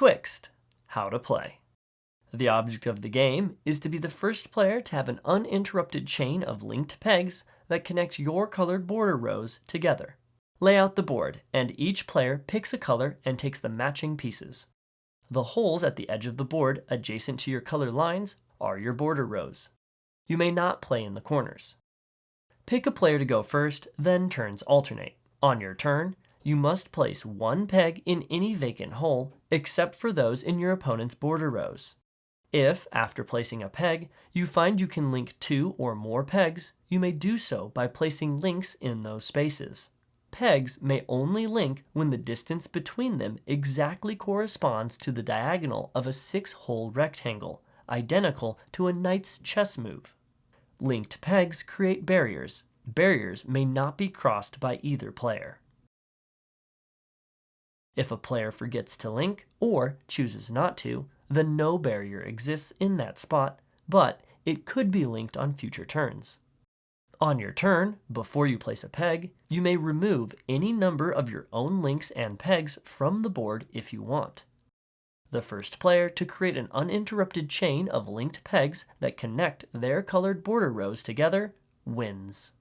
Twixt, how to play. The object of the game is to be the first player to have an uninterrupted chain of linked pegs that connect your colored border rows together. Lay out the board, and each player picks a color and takes the matching pieces. The holes at the edge of the board adjacent to your color lines are your border rows. You may not play in the corners. Pick a player to go first, then turns alternate. On your turn, you must place one peg in any vacant hole except for those in your opponent's border rows. If, after placing a peg, you find you can link 2 or more pegs, you may do so by placing links in those spaces. Pegs may only link when the distance between them exactly corresponds to the diagonal of a 6-hole rectangle, identical to a knight's chess move. Linked pegs create barriers. Barriers may not be crossed by either player. If a player forgets to link or chooses not to, then no barrier exists in that spot, but it could be linked on future turns. On your turn, before you place a peg, you may remove any number of your own links and pegs from the board if you want. The first player to create an uninterrupted chain of linked pegs that connect their colored border rows together wins.